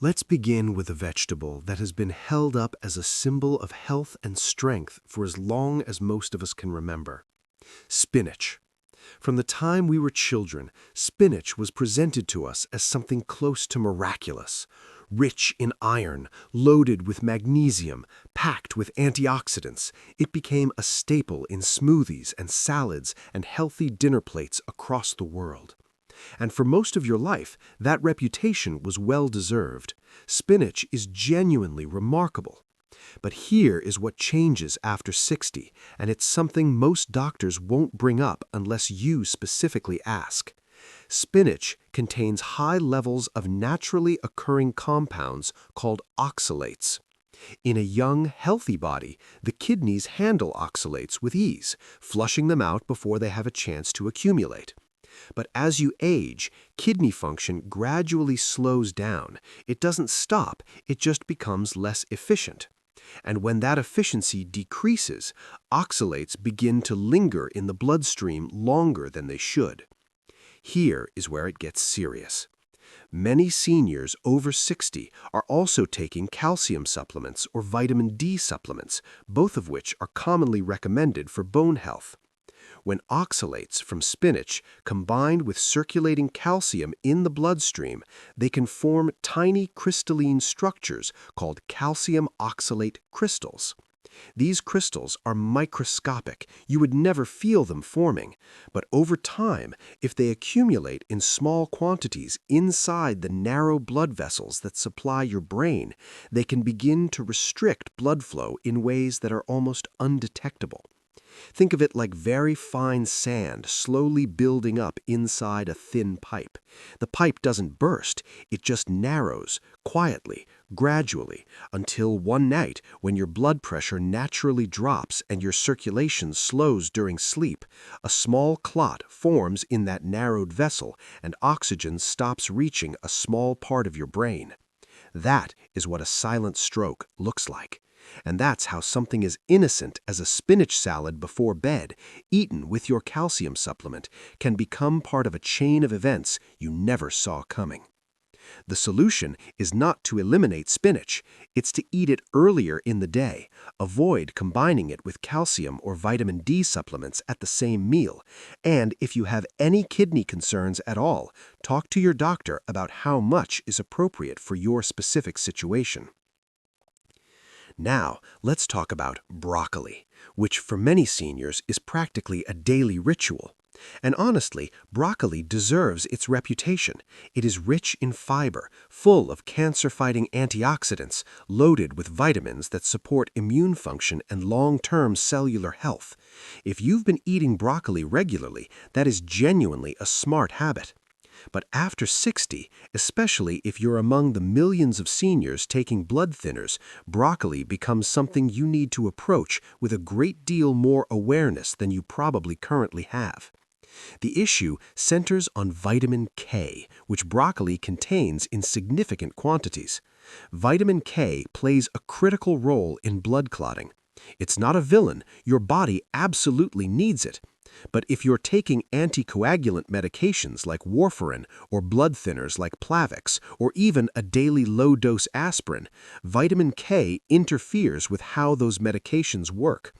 Let's begin with a vegetable that has been held up as a symbol of health and strength for as long as most of us can remember. Spinach. From the time we were children, spinach was presented to us as something close to miraculous. Rich in iron, loaded with magnesium, packed with antioxidants, it became a staple in smoothies and salads and healthy dinner plates across the world. And for most of your life, that reputation was well-deserved. Spinach is genuinely remarkable. But here is what changes after 60, and it's something most doctors won't bring up unless you specifically ask. Spinach contains high levels of naturally occurring compounds called oxalates. In a young, healthy body, the kidneys handle oxalates with ease, flushing them out before they have a chance to accumulate. But as you age, kidney function gradually slows down. It doesn't stop, it just becomes less efficient. And when that efficiency decreases, oxalates begin to linger in the bloodstream longer than they should. Here is where it gets serious. Many seniors over 60 are also taking calcium supplements or vitamin D supplements, both of which are commonly recommended for bone health. When oxalates from spinach combine with circulating calcium in the bloodstream, they can form tiny crystalline structures called calcium oxalate crystals. These crystals are microscopic. You would never feel them forming. But over time, if they accumulate in small quantities inside the narrow blood vessels that supply your brain, they can begin to restrict blood flow in ways that are almost undetectable. Think of it like very fine sand slowly building up inside a thin pipe. The pipe doesn't burst, it just narrows, quietly, gradually, until one night, when your blood pressure naturally drops and your circulation slows during sleep, a small clot forms in that narrowed vessel and oxygen stops reaching a small part of your brain. That is what a silent stroke looks like. And that's how something as innocent as a spinach salad before bed, eaten with your calcium supplement, can become part of a chain of events you never saw coming. The solution is not to eliminate spinach, it's to eat it earlier in the day. Avoid combining it with calcium or vitamin D supplements at the same meal. And if you have any kidney concerns at all, talk to your doctor about how much is appropriate for your specific situation. Now, let's talk about broccoli, which for many seniors is practically a daily ritual. And honestly, broccoli deserves its reputation. It is rich in fiber, full of cancer-fighting antioxidants, loaded with vitamins that support immune function and long-term cellular health. If you've been eating broccoli regularly, that is genuinely a smart habit. But after 60, especially if you're among the millions of seniors taking blood thinners, broccoli becomes something you need to approach with a great deal more awareness than you probably currently have. The issue centers on vitamin K, which broccoli contains in significant quantities. Vitamin K plays a critical role in blood clotting. It's not a villain, your body absolutely needs it. But if you're taking anticoagulant medications like warfarin or blood thinners like Plavix or even a daily low-dose aspirin, vitamin K interferes with how those medications work.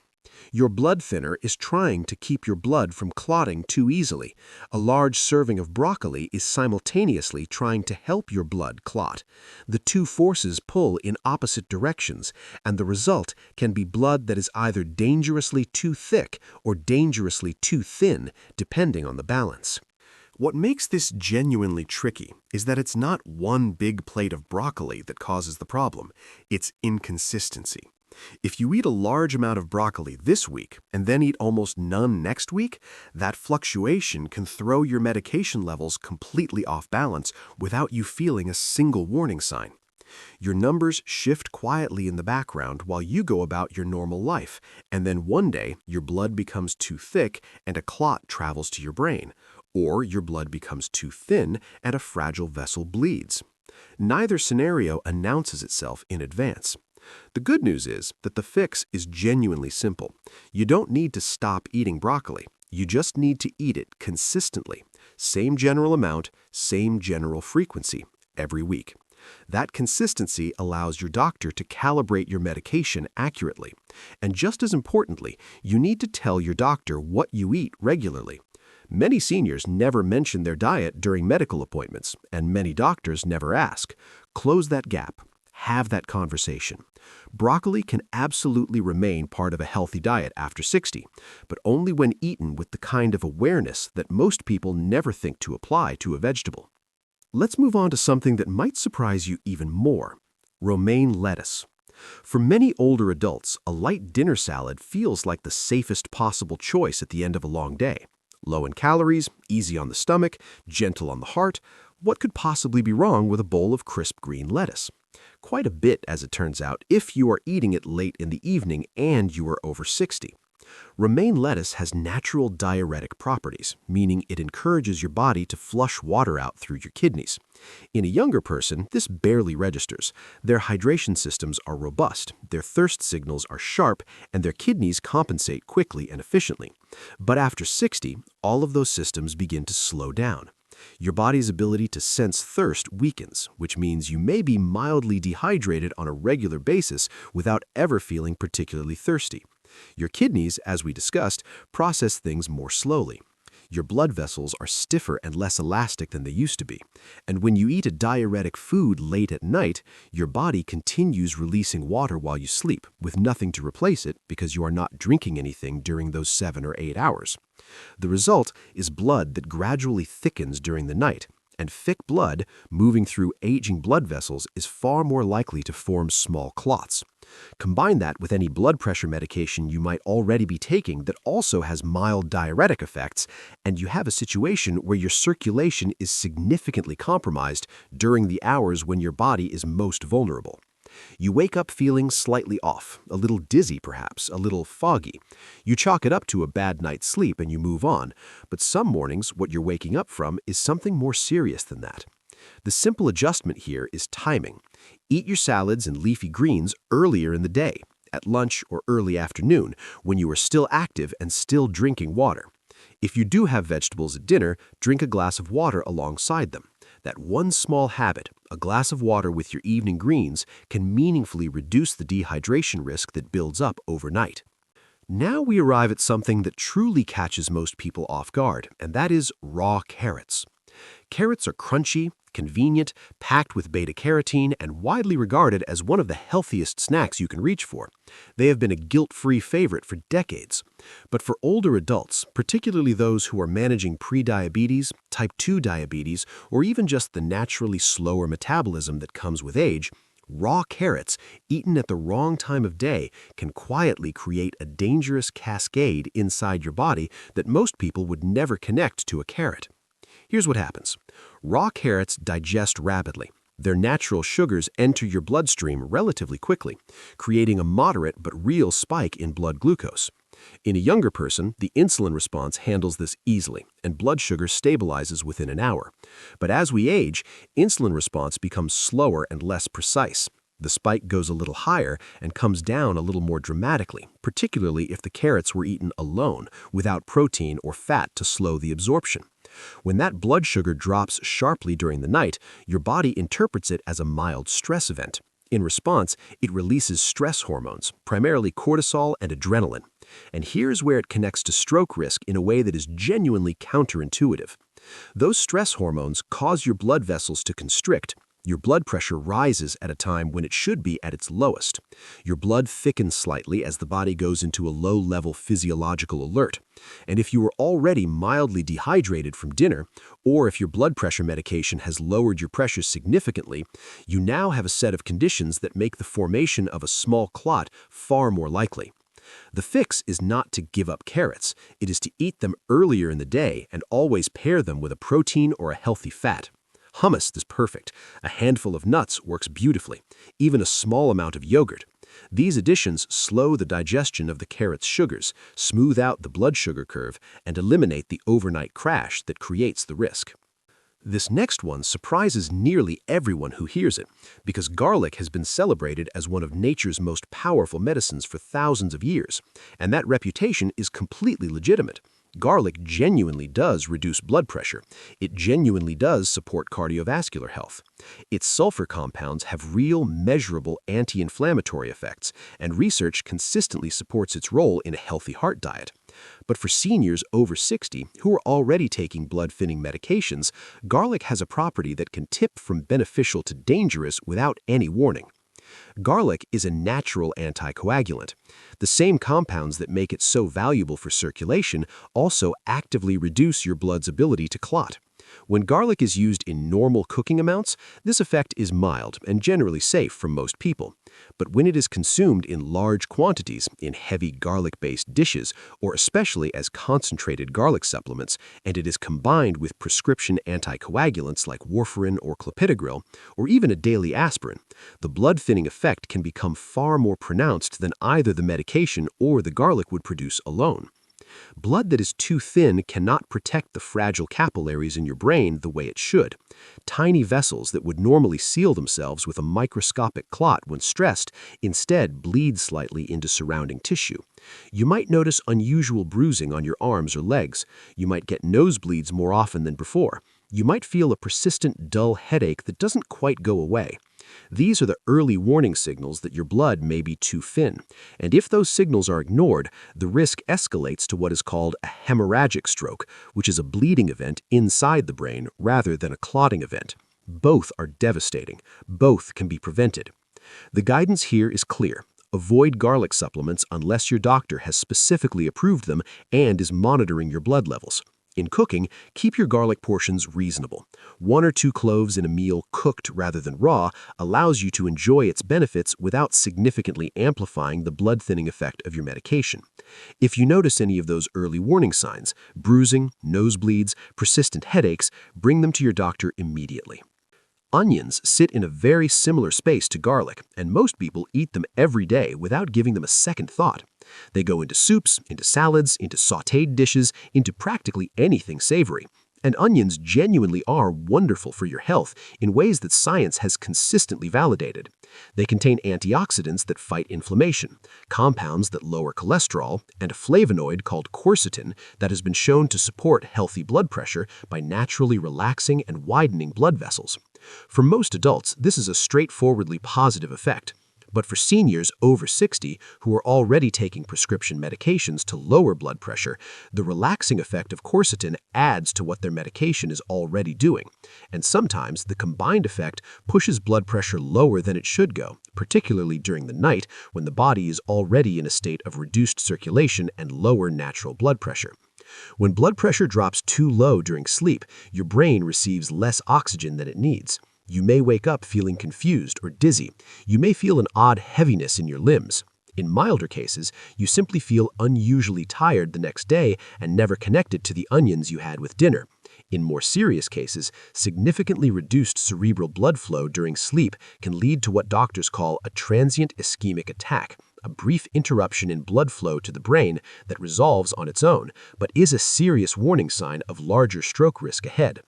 Your blood thinner is trying to keep your blood from clotting too easily. A large serving of broccoli is simultaneously trying to help your blood clot. The two forces pull in opposite directions, and the result can be blood that is either dangerously too thick or dangerously too thin, depending on the balance. What makes this genuinely tricky is that it's not one big plate of broccoli that causes the problem. It's inconsistency. If you eat a large amount of broccoli this week and then eat almost none next week, that fluctuation can throw your medication levels completely off balance without you feeling a single warning sign. Your numbers shift quietly in the background while you go about your normal life, and then one day your blood becomes too thick and a clot travels to your brain, or your blood becomes too thin and a fragile vessel bleeds. Neither scenario announces itself in advance. The good news is that the fix is genuinely simple. You don't need to stop eating broccoli. You just need to eat it consistently. Same general amount, same general frequency, every week. That consistency allows your doctor to calibrate your medication accurately. And just as importantly, you need to tell your doctor what you eat regularly. Many seniors never mention their diet during medical appointments, and many doctors never ask. Close that gap. Have that conversation. Broccoli can absolutely remain part of a healthy diet after 60, but only when eaten with the kind of awareness that most people never think to apply to a vegetable. Let's move on to something that might surprise you even more: romaine lettuce. For many older adults, a light dinner salad feels like the safest possible choice at the end of a long day. Low in calories, easy on the stomach, gentle on the heart. What could possibly be wrong with a bowl of crisp green lettuce? Quite a bit, as it turns out, if you are eating it late in the evening and you are over 60. Romaine lettuce has natural diuretic properties, meaning it encourages your body to flush water out through your kidneys. In a younger person, this barely registers. Their hydration systems are robust, their thirst signals are sharp, and their kidneys compensate quickly and efficiently. But after 60, all of those systems begin to slow down. Your body's ability to sense thirst weakens, which means you may be mildly dehydrated on a regular basis without ever feeling particularly thirsty. Your kidneys, as we discussed, process things more slowly. Your blood vessels are stiffer and less elastic than they used to be. And when you eat a diuretic food late at night, your body continues releasing water while you sleep, with nothing to replace it because you are not drinking anything during those 7 or 8 hours. The result is blood that gradually thickens during the night, and thick blood, moving through aging blood vessels, is far more likely to form small clots. Combine that with any blood pressure medication you might already be taking that also has mild diuretic effects, and you have a situation where your circulation is significantly compromised during the hours when your body is most vulnerable. You wake up feeling slightly off, a little dizzy perhaps, a little foggy. You chalk it up to a bad night's sleep and you move on, but some mornings what you're waking up from is something more serious than that. The simple adjustment here is timing. Eat your salads and leafy greens earlier in the day, at lunch or early afternoon, when you are still active and still drinking water. If you do have vegetables at dinner, drink a glass of water alongside them. That one small habit, a glass of water with your evening greens, can meaningfully reduce the dehydration risk that builds up overnight. Now we arrive at something that truly catches most people off guard, and that is raw carrots. Carrots are crunchy, convenient, packed with beta-carotene, and widely regarded as one of the healthiest snacks you can reach for. They have been a guilt-free favorite for decades. But for older adults, particularly those who are managing prediabetes, type 2 diabetes, or even just the naturally slower metabolism that comes with age, raw carrots, eaten at the wrong time of day, can quietly create a dangerous cascade inside your body that most people would never connect to a carrot. Here's what happens. Raw carrots digest rapidly. Their natural sugars enter your bloodstream relatively quickly, creating a moderate but real spike in blood glucose. In a younger person, the insulin response handles this easily, and blood sugar stabilizes within an hour. But as we age, insulin response becomes slower and less precise. The spike goes a little higher and comes down a little more dramatically, particularly if the carrots were eaten alone, without protein or fat to slow the absorption. When that blood sugar drops sharply during the night, your body interprets it as a mild stress event. In response, it releases stress hormones, primarily cortisol and adrenaline. And here's where it connects to stroke risk in a way that is genuinely counterintuitive. Those stress hormones cause your blood vessels to constrict. Your blood pressure rises at a time when it should be at its lowest. Your blood thickens slightly as the body goes into a low-level physiological alert. And if you were already mildly dehydrated from dinner, or if your blood pressure medication has lowered your pressure significantly, you now have a set of conditions that make the formation of a small clot far more likely. The fix is not to give up carrots. It is to eat them earlier in the day and always pair them with a protein or a healthy fat. Hummus is perfect. A handful of nuts works beautifully. Even a small amount of yogurt. These additions slow the digestion of the carrot's sugars, smooth out the blood sugar curve, and eliminate the overnight crash that creates the risk. This next one surprises nearly everyone who hears it, because garlic has been celebrated as one of nature's most powerful medicines for thousands of years, and that reputation is completely legitimate. Garlic genuinely does reduce blood pressure. It genuinely does support cardiovascular health. Its sulfur compounds have real, measurable anti-inflammatory effects, and research consistently supports its role in a healthy heart diet. But for seniors over 60 who are already taking blood-thinning medications, garlic has a property that can tip from beneficial to dangerous without any warning. Garlic is a natural anticoagulant. The same compounds that make it so valuable for circulation also actively reduce your blood's ability to clot. When garlic is used in normal cooking amounts, this effect is mild and generally safe for most people. But when it is consumed in large quantities, in heavy garlic-based dishes, or especially as concentrated garlic supplements, and it is combined with prescription anticoagulants like warfarin or clopidogrel, or even a daily aspirin, the blood-thinning effect can become far more pronounced than either the medication or the garlic would produce alone. Blood that is too thin cannot protect the fragile capillaries in your brain the way it should. Tiny vessels that would normally seal themselves with a microscopic clot when stressed instead bleed slightly into surrounding tissue. You might notice unusual bruising on your arms or legs. You might get nosebleeds more often than before. You might feel a persistent, dull headache that doesn't quite go away. These are the early warning signals that your blood may be too thin, and if those signals are ignored, the risk escalates to what is called a hemorrhagic stroke, which is a bleeding event inside the brain rather than a clotting event. Both are devastating. Both can be prevented. The guidance here is clear. Avoid garlic supplements unless your doctor has specifically approved them and is monitoring your blood levels. In cooking, keep your garlic portions reasonable. 1 or 2 cloves in a meal cooked rather than raw allows you to enjoy its benefits without significantly amplifying the blood-thinning effect of your medication. If you notice any of those early warning signs, bruising, nosebleeds, persistent headaches, bring them to your doctor immediately. Onions sit in a very similar space to garlic, and most people eat them every day without giving them a second thought. They go into soups, into salads, into sautéed dishes, into practically anything savory. And onions genuinely are wonderful for your health in ways that science has consistently validated. They contain antioxidants that fight inflammation, compounds that lower cholesterol, and a flavonoid called quercetin that has been shown to support healthy blood pressure by naturally relaxing and widening blood vessels. For most adults, this is a straightforwardly positive effect. But for seniors over 60 who are already taking prescription medications to lower blood pressure, the relaxing effect of quercetin adds to what their medication is already doing. And sometimes the combined effect pushes blood pressure lower than it should go, particularly during the night when the body is already in a state of reduced circulation and lower natural blood pressure. When blood pressure drops too low during sleep, your brain receives less oxygen than it needs. You may wake up feeling confused or dizzy. You may feel an odd heaviness in your limbs. In milder cases, you simply feel unusually tired the next day and never connected to the onions you had with dinner. In more serious cases, significantly reduced cerebral blood flow during sleep can lead to what doctors call a transient ischemic attack, a brief interruption in blood flow to the brain that resolves on its own, but is a serious warning sign of larger stroke risk ahead.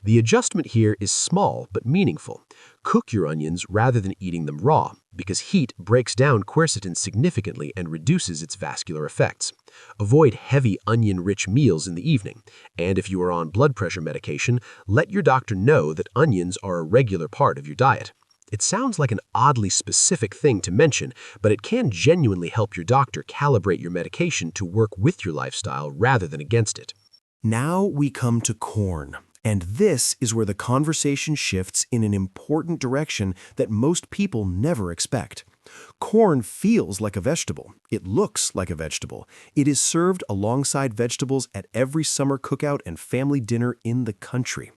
The adjustment here is small but meaningful. Cook your onions rather than eating them raw, because heat breaks down quercetin significantly and reduces its vascular effects. Avoid heavy onion-rich meals in the evening, and if you are on blood pressure medication, let your doctor know that onions are a regular part of your diet. It sounds like an oddly specific thing to mention, but it can genuinely help your doctor calibrate your medication to work with your lifestyle rather than against it. Now we come to corn. And this is where the conversation shifts in an important direction that most people never expect. Corn feels like a vegetable. It looks like a vegetable. It is served alongside vegetables at every summer cookout and family dinner in the country.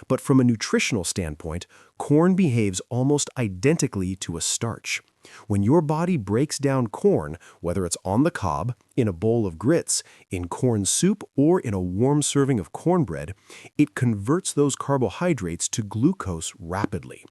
But from a nutritional standpoint, corn behaves almost identically to a starch. When your body breaks down corn, whether it's on the cob, in a bowl of grits, in corn soup, or in a warm serving of cornbread, it converts those carbohydrates to glucose rapidly.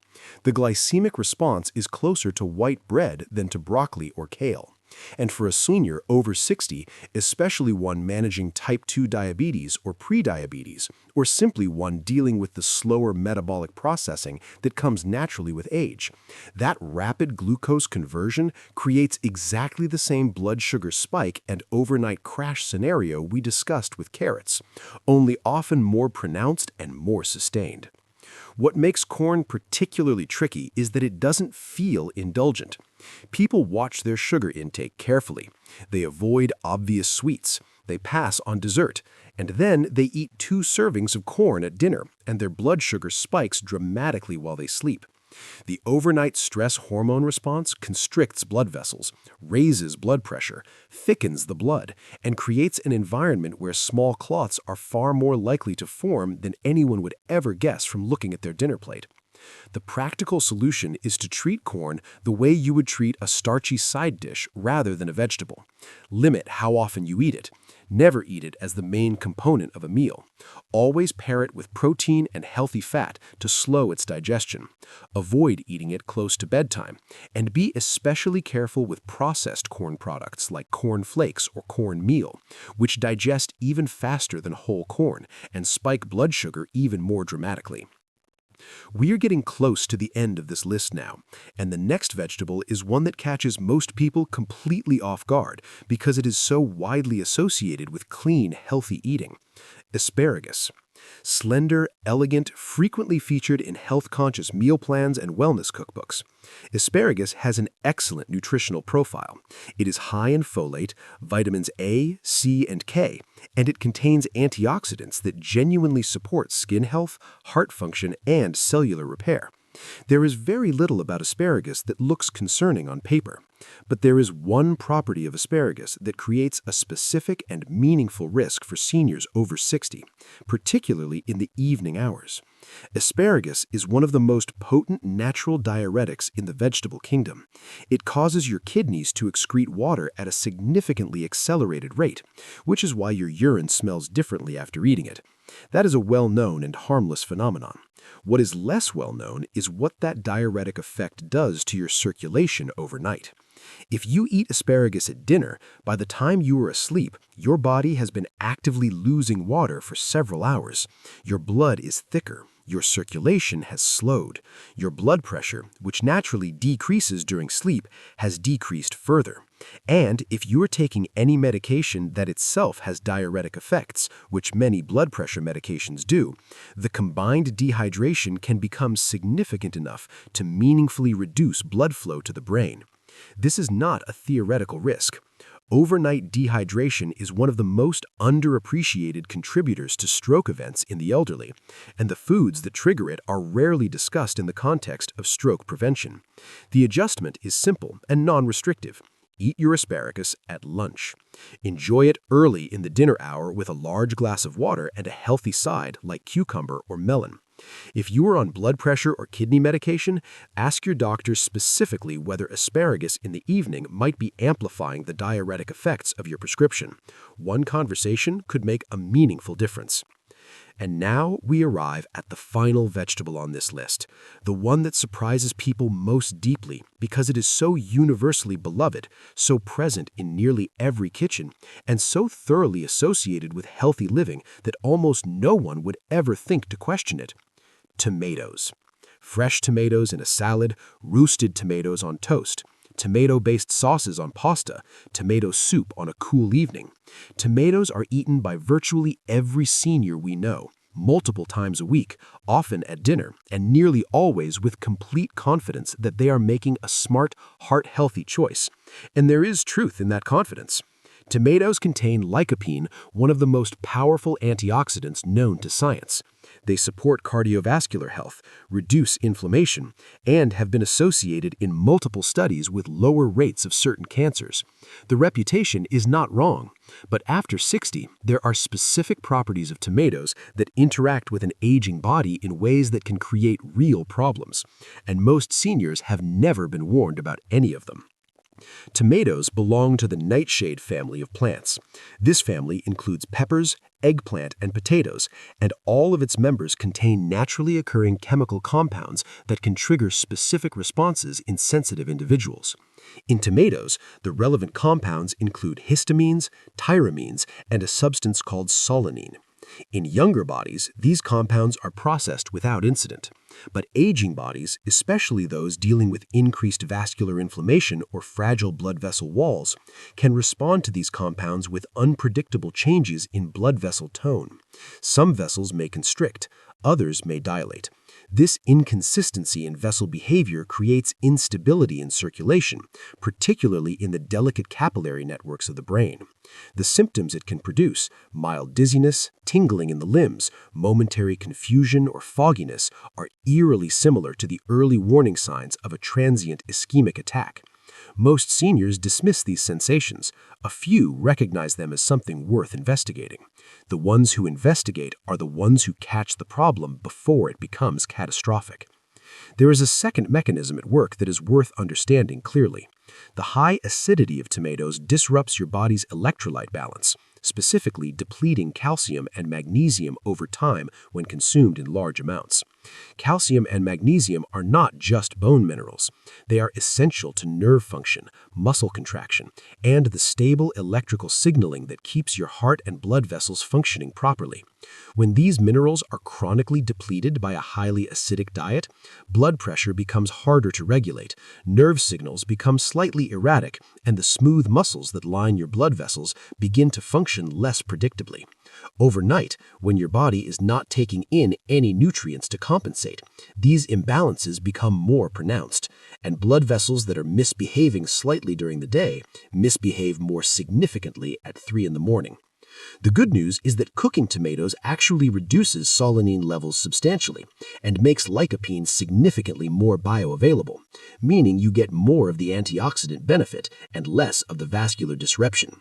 The glycemic response is closer to white bread than to broccoli or kale. And for a senior over 60, especially one managing type 2 diabetes or prediabetes, or simply one dealing with the slower metabolic processing that comes naturally with age, that rapid glucose conversion creates exactly the same blood sugar spike and overnight crash scenario we discussed with carrots, only often more pronounced and more sustained. What makes corn particularly tricky is that it doesn't feel indulgent. People watch their sugar intake carefully. They avoid obvious sweets. They pass on dessert. And then they eat 2 servings of corn at dinner, and their blood sugar spikes dramatically while they sleep. The overnight stress hormone response constricts blood vessels, raises blood pressure, thickens the blood, and creates an environment where small clots are far more likely to form than anyone would ever guess from looking at their dinner plate. The practical solution is to treat corn the way you would treat a starchy side dish rather than a vegetable. Limit how often you eat it. Never eat it as the main component of a meal. Always pair it with protein and healthy fat to slow its digestion. Avoid eating it close to bedtime, and be especially careful with processed corn products like corn flakes or corn meal, which digest even faster than whole corn and spike blood sugar even more dramatically. We are getting close to the end of this list now, and the next vegetable is one that catches most people completely off guard because it is so widely associated with clean, healthy eating. Asparagus. Slender, elegant, frequently featured in health-conscious meal plans and wellness cookbooks. Asparagus has an excellent nutritional profile. It is high in folate, vitamins A, C, and K, and it contains antioxidants that genuinely support skin health, heart function, and cellular repair. There is very little about asparagus that looks concerning on paper, but there is one property of asparagus that creates a specific and meaningful risk for seniors over 60, particularly in the evening hours. Asparagus is one of the most potent natural diuretics in the vegetable kingdom. It causes your kidneys to excrete water at a significantly accelerated rate, which is why your urine smells differently after eating it. That is a well-known and harmless phenomenon. What is less well-known is what that diuretic effect does to your circulation overnight. If you eat asparagus at dinner, by the time you are asleep, your body has been actively losing water for several hours. Your blood is thicker. Your circulation has slowed. Your blood pressure, which naturally decreases during sleep, has decreased further. And if you are taking any medication that itself has diuretic effects, which many blood pressure medications do, the combined dehydration can become significant enough to meaningfully reduce blood flow to the brain. This is not a theoretical risk. Overnight dehydration is one of the most underappreciated contributors to stroke events in the elderly, and the foods that trigger it are rarely discussed in the context of stroke prevention. The adjustment is simple and non-restrictive. Eat your asparagus at lunch. Enjoy it early in the dinner hour with a large glass of water and a healthy side like cucumber or melon. If you are on blood pressure or kidney medication, ask your doctor specifically whether asparagus in the evening might be amplifying the diuretic effects of your prescription. One conversation could make a meaningful difference. And now we arrive at the final vegetable on this list, the one that surprises people most deeply because it is so universally beloved, so present in nearly every kitchen, and so thoroughly associated with healthy living that almost no one would ever think to question it. Tomatoes. Fresh tomatoes in a salad, roasted tomatoes on toast, tomato-based sauces on pasta, tomato soup on a cool evening. Tomatoes are eaten by virtually every senior we know, multiple times a week, often at dinner, and nearly always with complete confidence that they are making a smart, heart-healthy choice. And there is truth in that confidence. Tomatoes contain lycopene, one of the most powerful antioxidants known to science. They support cardiovascular health, reduce inflammation, and have been associated in multiple studies with lower rates of certain cancers. The reputation is not wrong, but after 60, there are specific properties of tomatoes that interact with an aging body in ways that can create real problems, and most seniors have never been warned about any of them. Tomatoes belong to the nightshade family of plants. This family includes peppers, eggplant, and potatoes, and all of its members contain naturally occurring chemical compounds that can trigger specific responses in sensitive individuals. In tomatoes, the relevant compounds include histamines, tyramines, and a substance called solanine. In younger bodies, these compounds are processed without incident. But aging bodies, especially those dealing with increased vascular inflammation or fragile blood vessel walls, can respond to these compounds with unpredictable changes in blood vessel tone. Some vessels may constrict, others may dilate. This inconsistency in vessel behavior creates instability in circulation, particularly in the delicate capillary networks of the brain. The symptoms it can produce, mild dizziness, tingling in the limbs, momentary confusion or fogginess, are eerily similar to the early warning signs of a transient ischemic attack. Most seniors dismiss these sensations. A few recognize them as something worth investigating. The ones who investigate are the ones who catch the problem before it becomes catastrophic. There is a second mechanism at work that is worth understanding clearly. The high acidity of tomatoes disrupts your body's electrolyte balance, specifically depleting calcium and magnesium over time when consumed in large amounts. Calcium and magnesium are not just bone minerals. They are essential to nerve function, muscle contraction, and the stable electrical signaling that keeps your heart and blood vessels functioning properly. When these minerals are chronically depleted by a highly acidic diet, blood pressure becomes harder to regulate, nerve signals become slightly erratic, and the smooth muscles that line your blood vessels begin to function less predictably. Overnight, when your body is not taking in any nutrients to compensate, these imbalances become more pronounced, and blood vessels that are misbehaving slightly during the day misbehave more significantly at 3 in the morning. The good news is that cooking tomatoes actually reduces solanine levels substantially and makes lycopene significantly more bioavailable, meaning you get more of the antioxidant benefit and less of the vascular disruption.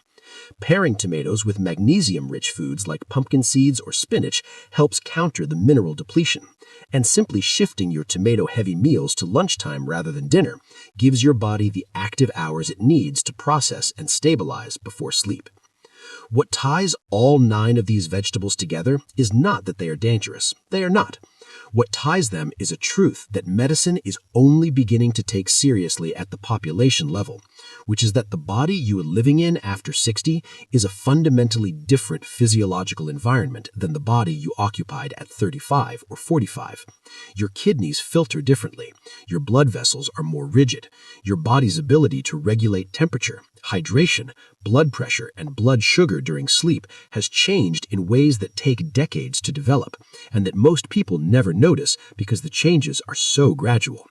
Pairing tomatoes with magnesium-rich foods like pumpkin seeds or spinach helps counter the mineral depletion, and simply shifting your tomato-heavy meals to lunchtime rather than dinner gives your body the active hours it needs to process and stabilize before sleep. What ties all 9 of these vegetables together is not that they are dangerous. They are not. What ties them is a truth that medicine is only beginning to take seriously at the population level, which is that the body you are living in after 60 is a fundamentally different physiological environment than the body you occupied at 35 or 45. Your kidneys filter differently. Your blood vessels are more rigid. Your body's ability to regulate temperature, hydration, blood pressure, and blood sugar during sleep has changed in ways that take decades to develop, and that most people never notice because the changes are so gradual.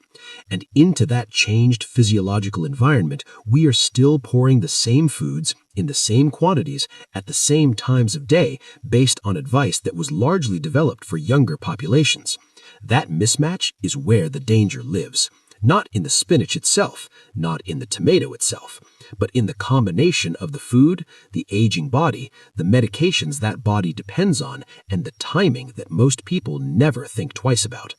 And into that changed physiological environment, we are still pouring the same foods in the same quantities at the same times of day based on advice that was largely developed for younger populations. That mismatch is where the danger lives. Not in the spinach itself, not in the tomato itself, but in the combination of the food, the aging body, the medications that body depends on, and the timing that most people never think twice about.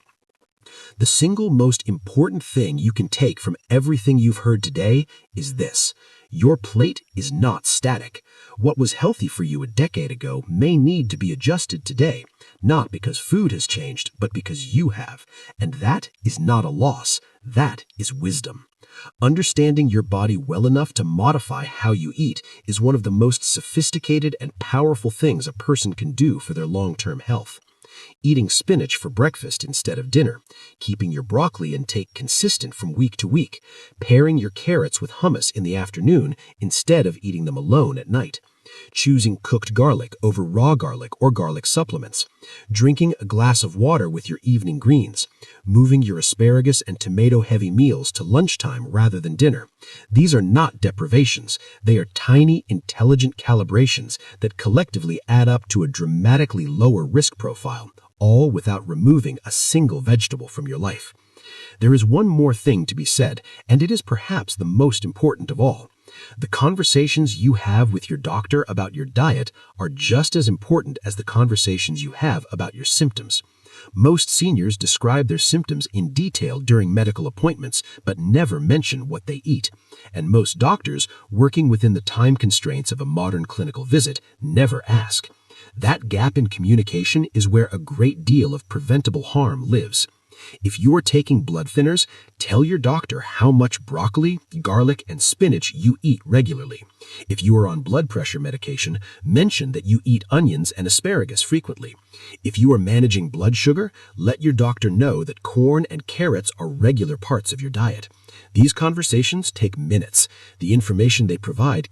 The single most important thing you can take from everything you've heard today is this: your plate is not static. What was healthy for you a decade ago may need to be adjusted today, not because food has changed, but because you have. And that is not a loss. That is wisdom. Understanding your body well enough to modify how you eat is one of the most sophisticated and powerful things a person can do for their long-term health. Eating spinach for breakfast instead of dinner, keeping your broccoli intake consistent from week to week, pairing your carrots with hummus in the afternoon instead of eating them alone at night, choosing cooked garlic over raw garlic or garlic supplements, drinking a glass of water with your evening greens, moving your asparagus and tomato-heavy meals to lunchtime rather than dinner. These are not deprivations. They are tiny, intelligent calibrations that collectively add up to a dramatically lower risk profile, all without removing a single vegetable from your life. There is one more thing to be said, and it is perhaps the most important of all. The conversations you have with your doctor about your diet are just as important as the conversations you have about your symptoms. Most seniors describe their symptoms in detail during medical appointments, but never mention what they eat. And most doctors, working within the time constraints of a modern clinical visit, never ask. That gap in communication is where a great deal of preventable harm lives. If you're taking blood thinners, tell your doctor how much broccoli, garlic, and spinach you eat regularly. If you are on blood pressure medication, mention that you eat onions and asparagus frequently. If you are managing blood sugar, let your doctor know that corn and carrots are regular parts of your diet. These conversations take minutes. The information they provide